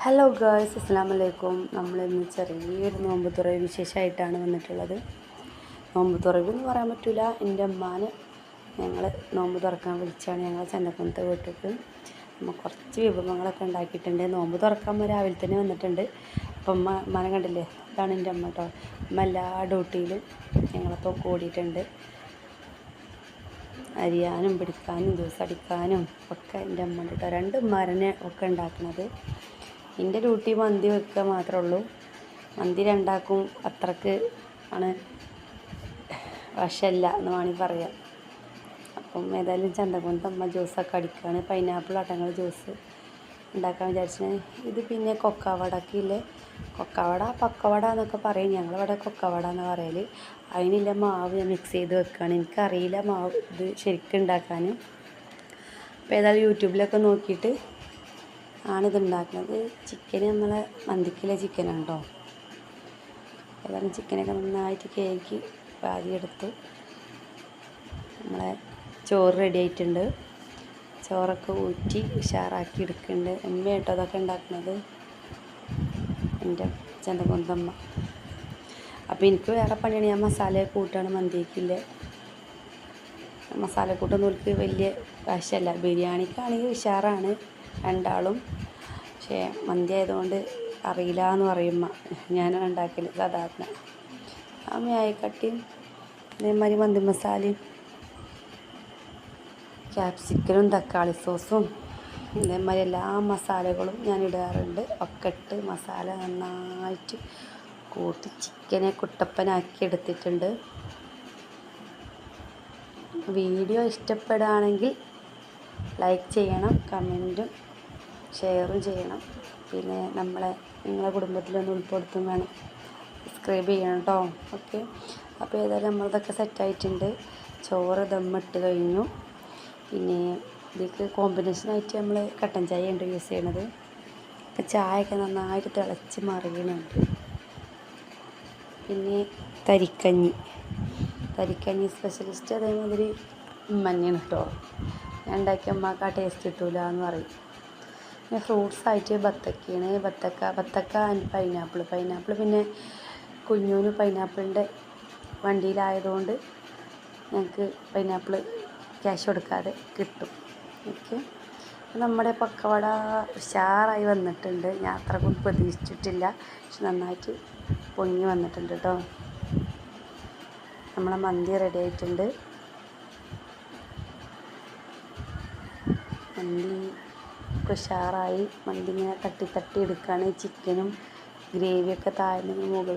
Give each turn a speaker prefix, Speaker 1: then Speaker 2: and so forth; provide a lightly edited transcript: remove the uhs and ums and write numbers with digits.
Speaker 1: Hello girls, അസ്സലാമു അലൈക്കും. നമ്മളിന്ന് ചെറിയൊരു നോമ്പ് തുറവ് വിശേഷമായിട്ടാണ് വന്നിട്ടുള്ളത്. നോമ്പ് തുറവ് എന്ന് പറയാൻ പറ്റില്ല, എൻ്റെ അമ്മാനെ ഞങ്ങൾ നോമ്പ് തുറക്കാൻ വിളിച്ചാണ് ഞങ്ങൾ ചന്തക്കുളത്തെ വീട്ടിലേക്ക്. നമ്മൾ കുറച്ച് വിഭവങ്ങളൊക്കെ ഉണ്ടാക്കിയിട്ടുണ്ട്. നോമ്പ് തുറക്കാൻ രാവിലെ തന്നെ വന്നിട്ടുണ്ട്. അപ്പം അമ്മാനെ കണ്ടില്ലേ, ഇതാണ് എൻ്റെ അമ്മ കേട്ടോ. അമ്മ എല്ലാ ഡ്യൂട്ടിയിലും ഞങ്ങളപ്പോൾ കൂടിയിട്ടുണ്ട്. അരിയാനും പിടിക്കാനും ജ്യൂസ് അടിക്കാനും ഒക്കെ എൻ്റെ അമ്മ ഉണ്ട് കേട്ടോ. രണ്ട് ഉമ്മാരനെ ഒക്കെ ഉണ്ടാക്കുന്നത്. എൻ്റെ ഡ്യൂട്ടി മന്തി വെക്കുക മാത്രമേ ഉള്ളൂ. മന്തി രണ്ടാക്കും അത്രക്ക് ആണ് വശമില്ല എന്ന് വേണമെങ്കിൽ പറയാം. അപ്പം ഏതായാലും ചന്തക്കുളത്ത് അമ്മ ജ്യൂസൊക്കെ അടിക്കുകയാണ്. പൈനാപ്പിൾ അടങ്ങൾ ജ്യൂസ് ഉണ്ടാക്കാൻ വിചാരിച്ചത്. ഇത് പിന്നെ കൊക്കവടക്കില്ലേ, കൊക്കവട പക്കവട എന്നൊക്കെ പറയും. ഞങ്ങളിവിടെ കൊക്കവട എന്നാണ് പറയൽ. അതിനുള്ള മാവ് ഞാൻ മിക്സ് ചെയ്ത് വെക്കുകയാണ്. എനിക്കറിയില്ല മാവ് ഇത് ശരിക്കും ഉണ്ടാക്കാൻ. അപ്പോൾ ഏതായാലും യൂട്യൂബിലൊക്കെ നോക്കിയിട്ട് ആണിത് ഉണ്ടാക്കുന്നത്. ചിക്കന് നമ്മളെ മന്തിക്കിലെ ചിക്കനാണ് കേട്ടോ. ഏതായാലും ചിക്കനൊക്കെ നന്നായിട്ട് കേക്ക് വാരിയെടുത്തു. നമ്മളെ ചോറ് റെഡി ആയിട്ടുണ്ട്. ചോറൊക്കെ ഊറ്റി ഉഷാറാക്കി എടുക്കുന്നുണ്ട്. അമ്മ കേട്ടോ അതൊക്കെ ഉണ്ടാക്കുന്നത്, എൻ്റെ ചന്തക്കൊന്തമ്മ. അപ്പോൾ എനിക്ക് വേറെ പണിയാണ്. ഞാൻ മസാല കൂട്ടാണ് മന്തിക്കില്ലേ. മസാല കൂട്ടൊന്നും എനിക്ക് വലിയ വശമല്ല. ബിരിയാണിക്കാണെങ്കിൽ ഉഷാറാണ് രണ്ടാളും. പക്ഷേ മന്തി ആയതുകൊണ്ട് അറിയില്ല എന്ന് പറയുമ്പോൾ ഞാനാണ് ഉണ്ടാക്കൽ സാധാരണ. അമ്മയായിക്കട്ടിയും അതേമാതിരി മന്തി മസാലയും ക്യാപ്സിക്കനും തക്കാളി സോസും ഇതേമാതിരി എല്ലാ മസാലകളും ഞാൻ ഇടാറുണ്ട്. ഒക്കെ ഇട്ട് മസാല നന്നായിട്ട് കൂട്ടി ചിക്കനെ കുട്ടപ്പനാക്കി എടുത്തിട്ടുണ്ട്. വീഡിയോ ഇഷ്ടപ്പെടുകയാണെങ്കിൽ ലൈക്ക് ചെയ്യണം, കമൻറ്റും ഷെയറും ചെയ്യണം. പിന്നെ നിങ്ങളെ കുടുംബത്തിലൊന്ന് ഉൾപ്പെടുത്തും വേണം. സബ്സ്ക്രൈബ് ചെയ്യണം കേട്ടോ. ഓക്കെ, അപ്പോൾ ഏതായാലും നമ്മളതൊക്കെ സെറ്റായിട്ടുണ്ട്. ചോറ് ദമ്മിട്ട് കഴിഞ്ഞു. പിന്നെ ഇതിലേക്ക് കോമ്പിനേഷനായിട്ട് നമ്മൾ കട്ടൻ ചായ ഉണ്ട് യൂസ് ചെയ്യണത്. അപ്പോൾ ചായയൊക്കെ നന്നായിട്ട് തിളച്ച് മറിയുന്നുണ്ട്. പിന്നെ തരിക്കഞ്ഞി സ്പെഷ്യലിസ്റ്റ് അതേമാതിരി മഞ്ഞയാണ് കേട്ടോ. ഞാൻ ഉണ്ടാക്കിയ അമ്മക്ക് ആ ടേസ്റ്റ് കിട്ടൂല എന്ന് പറയും. പിന്നെ ഫ്രൂട്ട്സായിട്ട് ബത്തക്കയാണ്. ബത്തക്ക ആൻഡ് പൈനാപ്പിൾ പിന്നെ കുഞ്ഞൂന് പൈനാപ്പിളിൻ്റെ വണ്ടിയിലായതുകൊണ്ട് ഞങ്ങൾക്ക് പൈനാപ്പിൾ ക്യാഷ് കൊടുക്കാതെ കിട്ടും. ഓക്കെ, നമ്മുടെ പക്കവട ഉഷാറായി വന്നിട്ടുണ്ട്. ഞാൻ അത്ര കൂടി പ്രതീക്ഷിച്ചിട്ടില്ല, പക്ഷെ നന്നായിട്ട് പൊങ്ങി വന്നിട്ടുണ്ട് കേട്ടോ. നമ്മളെ മന്തി റെഡി ആയിട്ടുണ്ട്. മന്തി ഉഷാറായി. മന്തി ഇങ്ങനെ തട്ടി എടുക്കുകയാണ്. ചിക്കനും ഗ്രേവിയൊക്കെ താഴ്ന്ന മുകളിൽ